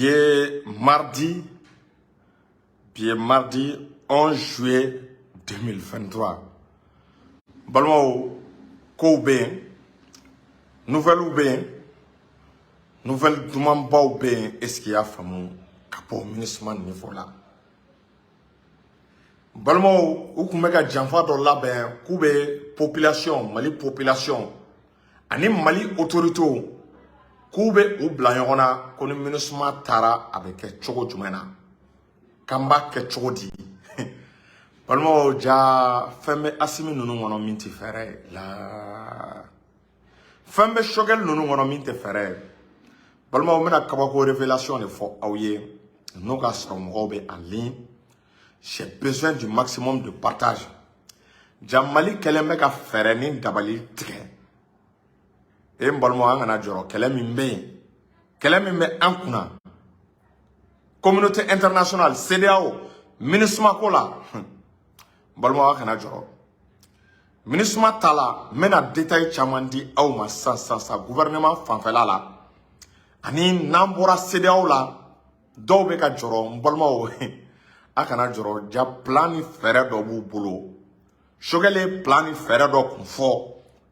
Bi ye mardi 11 juillet 2023. Balmo ko be nouvelle be nouvelle duman baw be est-ce qu'il y a famu kapo ministre niveau là. Balmo ou kumeka janfa do labin kube population Mali population ani Mali autorité kube ou blanyorona koni ministre tara avec chogo jumena kamba ke chogo di Balmo ja femme asimi nunu ngono minti fere la femme shogel nunu ngono minti fere Balmo mena kabako révélation de fo awye no ga stromobe en ligne. J'ai besoin du maximum de partage. Jamali keleme ka fere ni dabali tike e mbalmo angana joro keleme mbe ankuna communauté internationale CEDEAO ministre makola balmo angana joro ministre tala mena détail chamandi awma sa gouvernement fanfela la ani nambora CEDEAO la dobe ka joro mbalmo akana joro ja plan fere do bu bolo shogele plan fere do kunfo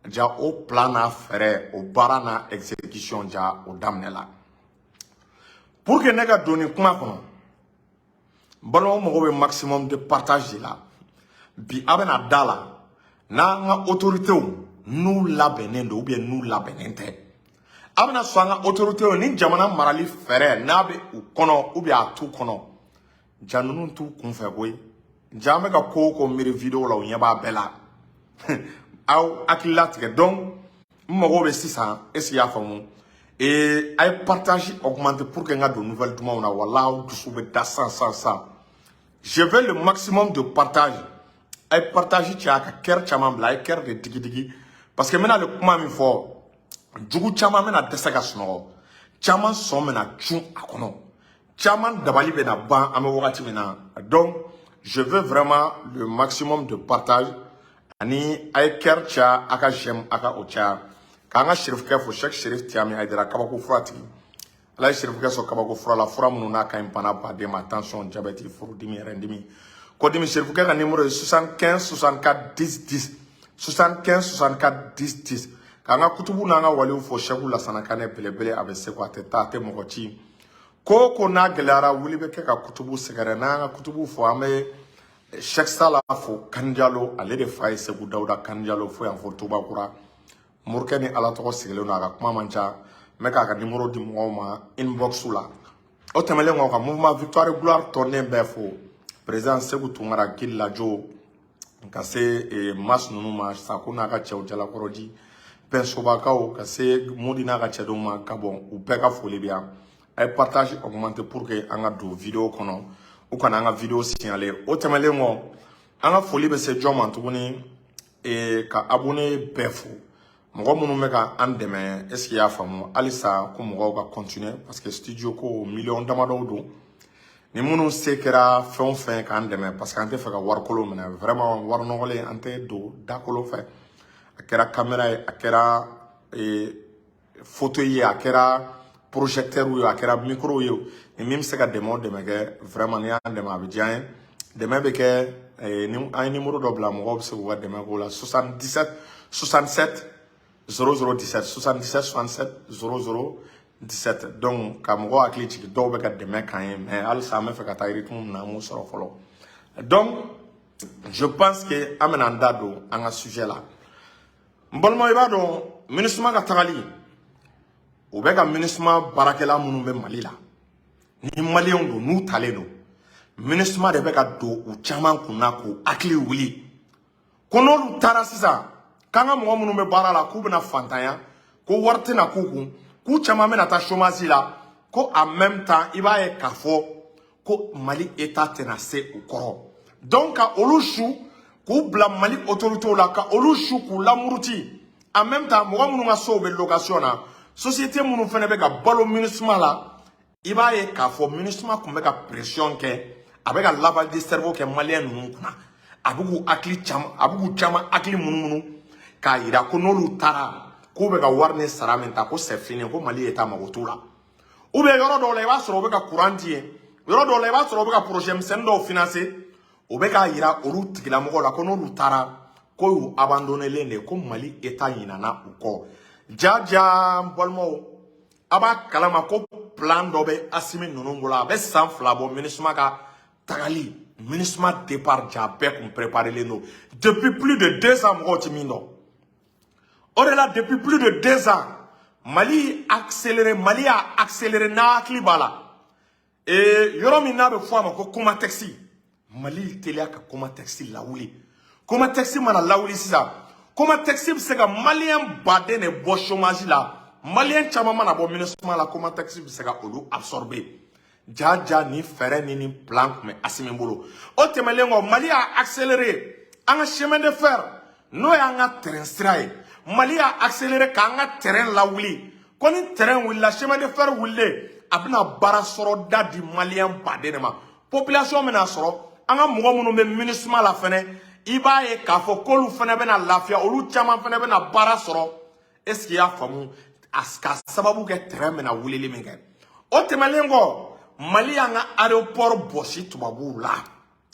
ja o plan na fere o barana exécution ja o damnela pour que nega doni kuma kono balo mo be maximum de partage la bi abena dala na nga autorité nous labenendo ou bien nous labenente abena so nga autorité ni jamana marali fere na be u kono ou bien atu kono janunu tu kunfɛ boy jame ka ko miri video la unyaba bela aw akila tigɛ donc mɔgɔ be sisan est-ce ya famu et ay partage augmenter pour que nga de nouvelles duma na wala dusu be da sa je veux le maximum de partage ay partage ti aka ker chama bla ay ker de digi parce que mena le kuma mi fo jugu chama mena desa ka sno chama so mena chun akono Chaman dabali bena ban ame wakati mena. Donc je veux vraiment le maximum de partage ani ay kercha aka jem aka ocha kanga shérif ke fo chaque shérif tiami aidera kabako frati ala shérif ke so kabako fra la fra mununa ka impana ba de ma tension diabète furu dimi rendimi ko dimi shérif ke ka numéro 75 64 10 10 75 64 10 10 kanga kutubu nanga wali fo shagula sanakane belebele avec se ko ateta te mokochi Koko na gelara wuli be ke ka kutubu segare na kutubu fo ame Sheikh Salah fo kanjalo ale de faye segu dauda kanjalo fo yan fo tuba kura murkeni ala to sigelo na ka kuma mancha me ka numéro di mo ma inbox la o temele ngo ka mouvement victoire gloire tourner be fo président segu tumara gilla jo ka se mas nunu ma sakuna ka chew jala koroji pensoba ka o ka se modina ka chedo ma ka bon u be ka fo libia ay partage augmenter pour que anga do vidéo kono ou kana anga vidéo signaler o temele ngo anga foli be se joma tuguni e ka abonné befo mo munu meka andeme est-ce qu'il y a famu alisa ko mo ga continuer parce que studio ko million damado do ni munu sekera fon ka andeme parce que ante fa ka war kolo mena vraiment war no gole ante do dakolo fa akera caméra akera photo yi akera projecteur ou akera micro yo et même se ka demo de mege vraiment ni ande ma bidjan de mebe ke ni un numéro do bla mo se wa de mego la 77 67 0017 77 67 0017 donc ka mo akli ci do be ka de me kan mais al sa me fe ka tayri tum na mo soro folo donc je pense que amenanda do anga sujet là mbolmo ibado ministre ma ka tagali ou bien ministre barakela munu be Mali la ni malien do nu taleno ministre de be ka do u chaman kunako akli wuli kono lu tara sisa kanga mo munu be barala ku bena fantanya ko warte na kuku ku chama mena ta chômage la ko en même temps iba e kafo ko Mali état tenacé au koro donc a olushu ku bla Mali autorité la ka olushu ku lamuruti en même temps mo munu nga so be location na société munu fene be ka balo ministre la iba ye ka fo ministre ko be ka pression ke avec un lavage de cerveau que malien nous kuna abugu akli chama akli munu ka ira ko no lutara ko be ka warne saramenta ko c'est fini ko Mali état magotura ou bien yoro do la iba soro be ka courant tie yoro do la iba soro be ka projet msen do financer o be ka yira olu tigila mogo la ko no lutara ko yu abandonner lende ko Mali état yinana uko jaja bolmo aba kalama ko plan do be asimi nunungula be san flabo ministre ka tagali ministre départ ja be qu'on préparer les no depuis plus de 2 ans mogo timindo au-delà depuis plus de 2 ans Mali a accéléré na klibala et yoro mina be fo ma ko kuma taxi Mali telia ka kuma taxi lawuli kuma taxi mana lawuli sisa kuma taxi se ka malien bade ne bo chômage la malien chama mana bo ministre la kuma taxi se ka olu absorber jaja ni fere ni plan mais asime bolo o temelengo Mali a accéléré en chemin de fer no ya nga terrain stray Mali a accéléré ka nga terrain lawuli koni terrain willa chemin de fer wulle abna bara soro da di malien bade ne ma population mena soro anga mogo munu be ministre la fene iba e ka fo kolu fene be na lafia olu chama fene be na bara soro est-ce qu'il y a famu aska sababu ke terrain mena wulili minge o temelengo Mali anga aéroport bosi tubabu la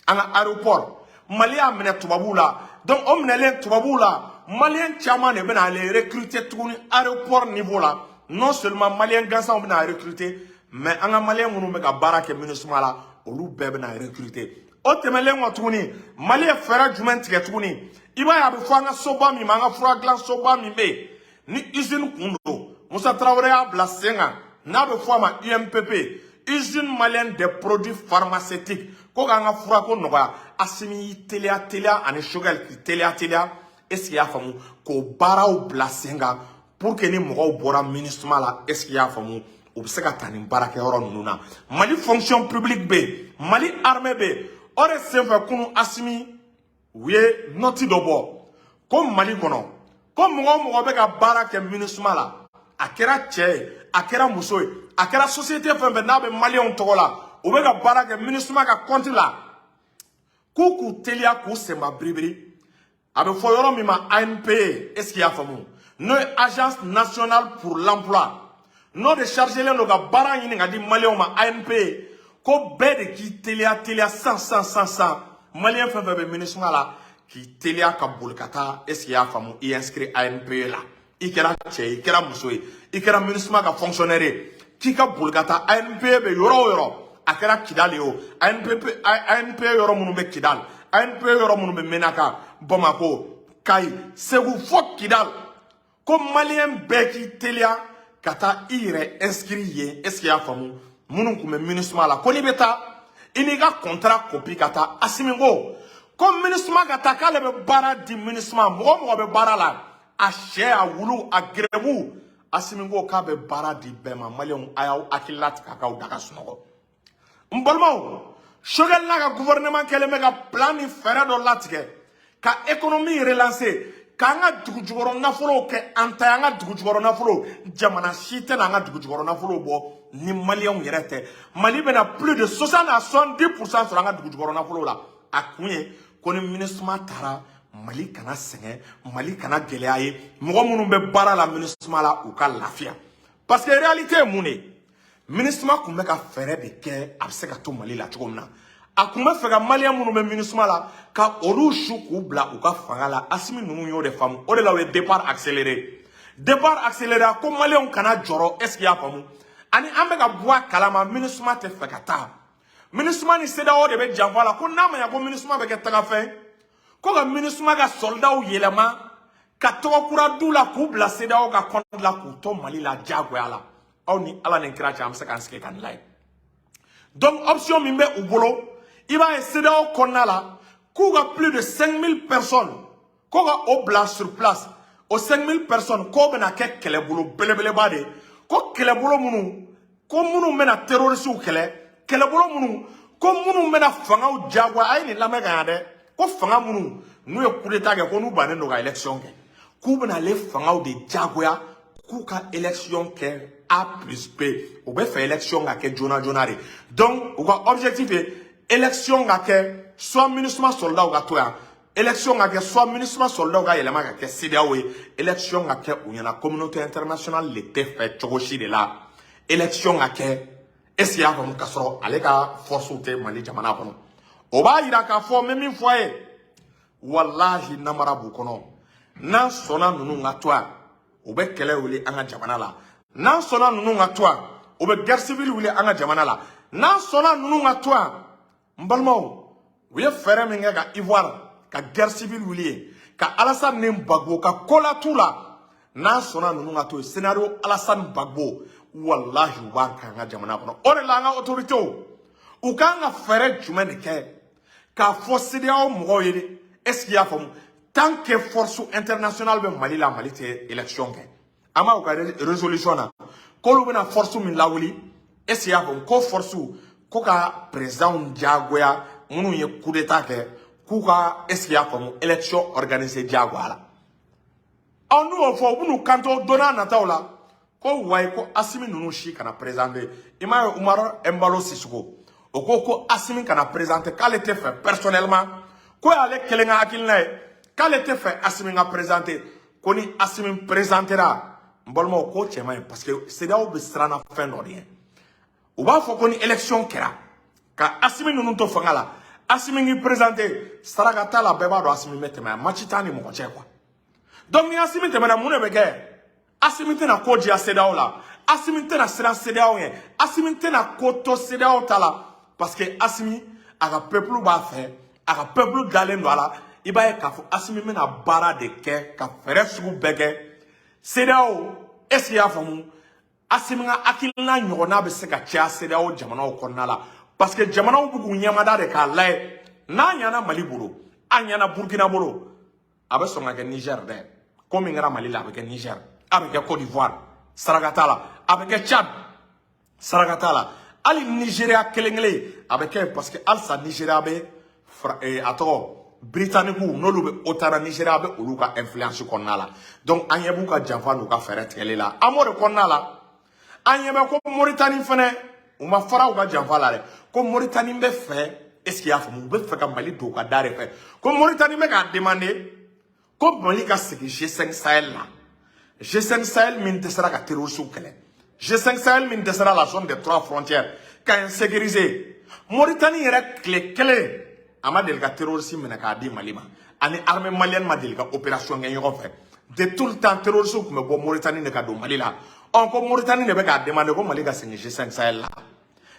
anga aéroport Mali a mena tubabu la donc o menele tubabu la malien chama ne be na les recruter tuguni aéroport niveau là non seulement malien gansa on be na recruter mais anga malien munu be ka bara ke ministre la olu be be na recruter o temelengo tuguni Mali e fera jumen tige tuguni iba ya be fanga soba mi manga fura glan soba mi be ni usine kundo Moussa Traoré a blasenga na be fama UMPP usine malienne des produits pharmaceutiques ko ganga fura ko noga asimi telia ani sugar telia est-ce qu'il y a famu ko bara ou blasenga pour que ni mogo bora ministre la est-ce qu'il y a famu ou se ka tani barake horo nuna Mali fonction publique be Mali armée be ore senfa kunu asimi wiye noti dobo ko Mali kono ko mogo be ka barake ministre la akera che akera muso akera société fembe na be malien togola o be ka barake ministre ka compte la kuku telia ku semba bribri abe fo yoro mi ma ANP est-ce qu'il y a famu no agence nationale pour l'emploi no de charger le no ga bara yini ngadi malien ma ANP ko be de ki telia 100 malien fembe be ministre la ki telia ka bulkata est-ce qu'il y a famu i inscrit ANP la ikera che ikera muso ikera ministre ka fonctionnaire ki ka bulkata ANP be yoro akera kidali o ANP yoro munu be kidal ANP yoro munu be menaka Bamako kai segu fo kidal ko malien be ki telia kata ire inscrit ye est-ce qu'il y a famu munu kume ministre la ko ni beta iniga contrat copie kata asimingo ko ministre kata kale be bara di ministre mo be bara la a che a wulu a grebu asimingo ka be bara di bema malien ayaw akilat kaka u daga sunogo mbolmo shogel na ka gouvernement kele mega plan ni fere do latike ka économie relancer ka nga dugujugoro nafolo ke anta nga dugujugoro nafolo jamana shite na nga dugujugoro nafolo bo ni malien yerete Mali bena plus de 60 à 70% sur nga dugujugoro nafolo la akunye koni ministre tara Mali kana senge Mali kana geleaye mogo munu be bara la ministre la ou ka lafia parce que réalité mune ministre kumbe ka fere de ke abse ka to Mali la chogomna akuma fega malien munu be ministre la ka olu shuku bla ou ka fangala asimi nunu yo de femme o de la we départ accéléré ko malien kana joro est-ce qu'il y a famu ani ambe ka boa kalama ministre te fekata ministre ni seda o de be janvala ko nama ya ko ministre be ke taga fin ko ka ministre ka soldat ou yelema ka to kura dula ku bla seda o ka compte la ku to Mali la jagwe ala oni ala ne kra cham se kan ske kan lay donc option mimbe u bolo iba seda o konala ku ga plus de 5000 personnes ko ga o bla sur place o 5000 personnes ko bena ke kele bolo belebele bade ko kele bolo munu ko munu mena terroriste u kele bolo munu ko munu mena fanga u jagwa ay ni lamega de ko fanga munu nu e coup d'état ke ko nu banen do ga election ke ku bena le fanga u de jagwa ku ka election ke A plus B ou be fait élection ga ke jona re donc ou ka objectif est élection ga ke soit ministre soldat ou ga toya élection ga ke soit ministre soldat ou ga yelema ga ke CEDEAO élection ga ke ou yana communauté internationale l'été fait chogoshi de là élection à quai est-ce qu'il y a comme kasoro ale ka force ou te mali jamana kono o ba yira ka fo même une fois wallahi namara bu kono nan sona nunu nga toa o be kele wuli anga jamana la nan sona nunu nga toa o be guerre civile wuli anga jamana la nan sona nunu nga toa mbalmo we fere minga ka Ivoire ka guerre civile wuli ka Alassane Gbagbo ka kola tula nan sona nunu nga toa scénario Alassane Gbagbo wallahi wa kanga jamana kono ore la nga autorité o kanga fere jumene ke ka force de o mo yede est-ce qu'il y a comme tant que force internationale be Mali la Mali te élection ke ama o ka résolution na ko lu na force min lawuli est-ce qu'il y a comme ko force ko ka président Diagoya munu ye coup d'état ke ku ka est-ce qu'il y a comme élection organisée Diagoya la on nous fo bunu kanto dona na taula ko way ko Assimi nunu shi kana présenter ima Umaro Embalo Sissoco o ko Assimi kana présenter qu'elle était fait personnellement ko ale kelenga akilna qu'elle était fait Assimi nga présenter ko ni Assimi présentera mbolmo ko chema parce que c'est là où be strana fin de rien ou ba fo ko ni élection kera ka Assimi nunu to fangala Assimi ngi présenter saragata la beba do Assimi metema machitani mo ko che quoi donc ni Assimi temena mune bege Assimi tena koji a sedao la Assimi tena sera sedao yen Assimi tena koto sedao tala parce que Assimi aga peuple ba fait aga peuple galen wala iba e ka fo Assimi mena bara de ke ka fere sugu bege sedao est-ce qu'il y a famu Assimi nga akilna nyona be se ka chia sedao jamana o konnala parce que jamana o bugu nyamada de ka lay na nyana Mali bolo anyana Burkina bolo abe songa ke Niger de comme ngara Mali la avec Niger avec Côte d'Ivoire Saragatala avec Tchad Saragatala ali Nigeria kelengele avec parce que al sa Nigeria be ato britannique no lube otara Nigeria be oluka influence konnala donc anyebu ka janfa no ka fere tele la amore konnala anyebe ko Mauritanie fene o ma fara o ka janfa la ko Mauritanie be fait est-ce qu'il y a famu be fait ka Mali do ka dare fait ko Mauritanie me ka demander ko Mali ka sigi G5 Sahel la G5 Sahel min tesera ka terrorisme kele G5 Sahel min tesera la zone des 3 frontières ka insécuriser Mauritanie yere kele ama del ka terrorisme min ka di Mali ma ani armée malienne ma del ka opération ngeen yo fait de tout le temps terrorisme ko me bo Mauritanie ne ka do Mali la on ko Mauritanie ne be ka demander ko Mali ka sigi G5 Sahel la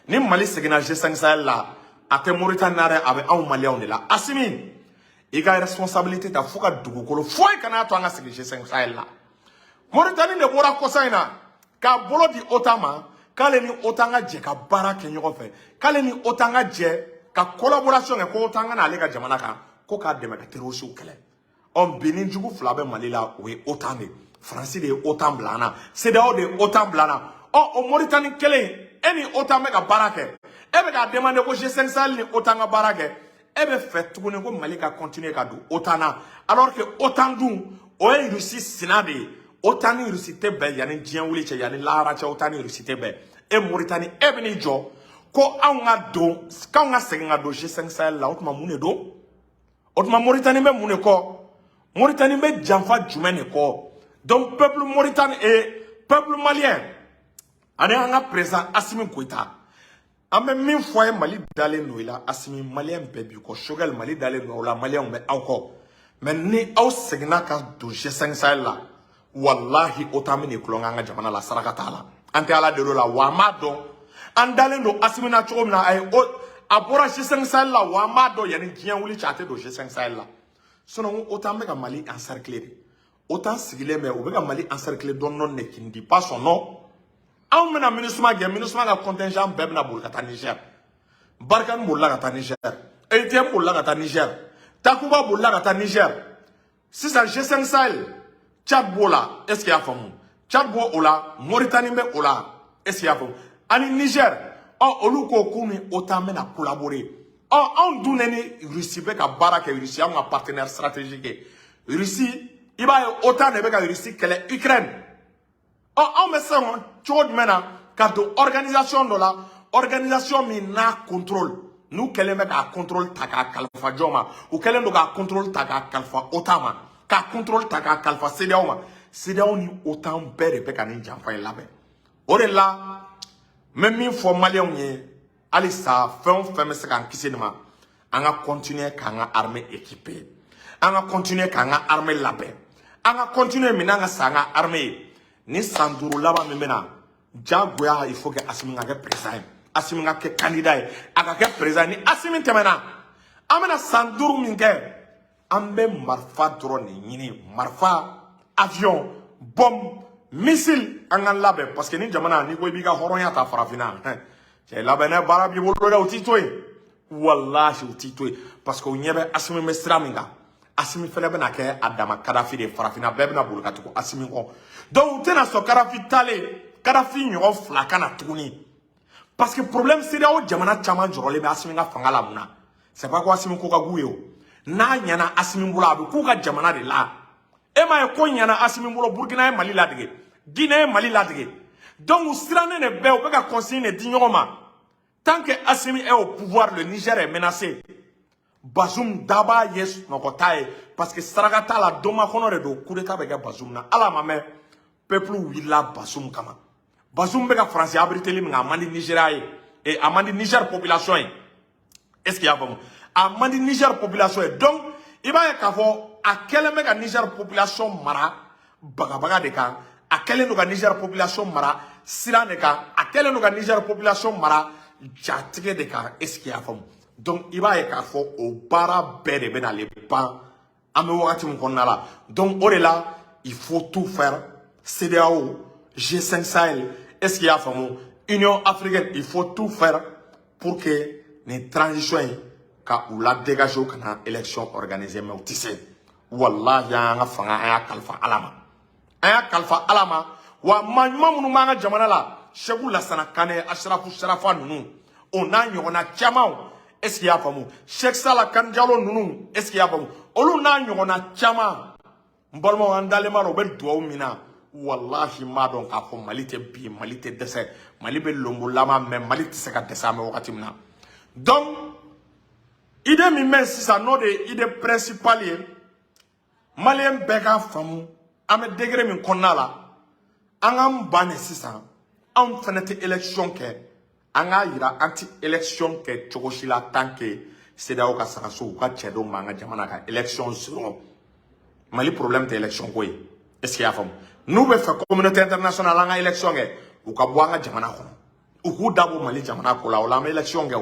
ni Mali sigi na G5 Sahel la ate Mauritanie na avec un Malien la Assimi il a responsabilité ta fuka dugukolo foi kana to anga sigi G5 Sahel la Mauritanie ne bora kosaina ka bolo di otama kale ni otanga je ka barake nyoko fe kale ni otanga je ka collaboration ko otanga na ale ka jamana ka ko ka deme ka terrorisme kele on benin jugu flabe malila we otane France de otan blana CEDEAO de otan blana o Mauritanie kele eni otame ka barake ebe ka demander ko G5 Sahel ni otanga barake ebe fait tugune ko Mali ka continuer ka do otana alors que otan dun o e Russie sinade otani Russie be yani dian wuli che yani lara che otani Russie be e Mauritanie e beni jo ko anga do ka nga senga do G5 Sahel la otuma mune do otuma Mauritanie be mune ko Mauritanie be janfa jumene ko donc peuple mauritanien et peuple malien ane anga président Assimi Goïta ame min fois Mali dale noila Assimi malien be bi ko shogal Mali dale noila malien be encore mais ni au segna ka do G5 Sahel la wallahi otamini kulonganga jamana la sarakatala ante ala de la wamado andalendo Assimi na chomna ay abora G5 Sahel la wamado yani dian wuli chate do G5 Sahel la sono otambe ka Mali encercler autant sigile mais obega Mali encercler don non ne qui ne dit pas son nom aw mena minusma ka contingent bebna bol kata Niger barkan mulla kata Niger ATM mulla kata Niger takuba mulla kata Niger si ça G5 Sahel Tchad bola, est-ce qu'il y a femme? Tchad bo ola, Mauritanie me ola, est-ce qu'il y a femme? Ani Niger, oluko kumi otame na collaborer. On douneni Russie be ka baraka Russie un partenaire stratégique. Russie, iba autant ne be ka Russie que l'Ukraine. On me ça chod mena ka do organisation de la organisation mi na contrôle. Nous kele me ka contrôle taka kalfa joma ou kele ndo ka contrôle taka kalfa otama. Ka contrôle ta kalfa CEDEAO ma CEDEAO ni autant bere pe kanin janfa labe ore la même min fo malien ye ali sa femme se kan kisi ma on va continuer k'an armée équipée on va continuer k'an armée labɛn on va continuer minanga sanga armée ni sanduru laba memena jagoya il faut que Assimi nga ke président Assimi nga ke candidat aka ke président ni Assimi temena amena sanduru minge ambe marfa drone ni marfa avion bombe missile angan labe parce que ni jamana ni ko biga horonya ta farafina c'est labe ne barabi bolo da utitoy wallahi utitoy parce que nyebe Assimi mestra minga Assimi fele be na ke adama Kadhafi de farafina bebe na bolo katiko Assimi ko donc tena so Kadhafi tale Kadhafi nyo flaka na tuguni parce que problème c'est là où jamana chama jorole be Assimi nga fangala muna c'est pas quoi Assimi ko ka guyo na nyana Assimi mbula be ku ka jamana de la ema e ko nyana Assimi mbula Burkina e Mali la dige Guinée e Mali la dige donc sirane ne be o be ka conseiller ne dignoma tant que Assimi est au pouvoir le Niger est menacé Bazoum daba yes nokotaye parce que saragata la doma honore do coup d'état be ga Bazoum na ala mame peuple willa Bazoum kama Bazoum be ga français abrité lim nga mandi Nigeria et amandi Niger population est-ce qu'il y a bon amandi Niger population donc il va y avoir à quel mega Niger population mara baga de kan à quel no ga Niger population mara sirane kan à quel no ga Niger population mara jatige de kan est-ce qu'il y a bon donc il va y avoir au bara bere ben les pas ame wakati mkonna la donc au là il faut tout faire CEDEAO G5 Sahel est-ce qu'il y a bon Union africaine il faut tout faire pour que les transitions ka ou la dégager kana élection organisée mais tissé wallahi ya fanga aya kalfa alama wa manma munu manga jamana la Cheikhou Lassana Kane Ashrafu Sharafa nunu on a nyona chama est-ce qu'il y a pas mou Cheikh Sala Kandialo nunu est-ce qu'il y a pas mou olu na nyona chama mbalmo andale maro bel duwa mina wallahi ma don ka ko malite bi malite dese malibe lombo lama mais malite se ka desa me wakati mina donc idée mi men si ça no de idée principale malien bega famu ame degré min konnala angam bane sisa am fenete élection ke anga yira anti élection ke chogoshila tanke CEDEAO ka saraso ka chedo manga jamana ka élection zéro mali problème de élection koy est-ce qu'il y a fam nous be fa communauté internationale anga élection ke u ka boanga jamana ko u ku dabo mali jamana ko la wala élection ke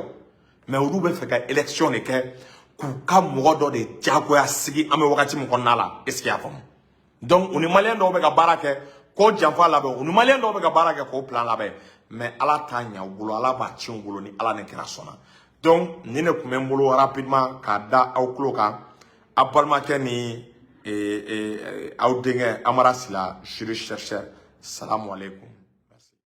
mais u be fa ka élection ne ke ku ka modo de jagoya sigi ame wakati mu konnala est-ce qu'il y a fam donc on est malien do be ka barake ko janfa labe on est malien do be ka barake ko plan labe mais ala tanya ubulo ala ba chi ubulo ni ala ne kira sona donc ni ne kumembolo rapidement ka da au kloka abalma ke ni au dingue amara sila juriste chercheur salam alaikum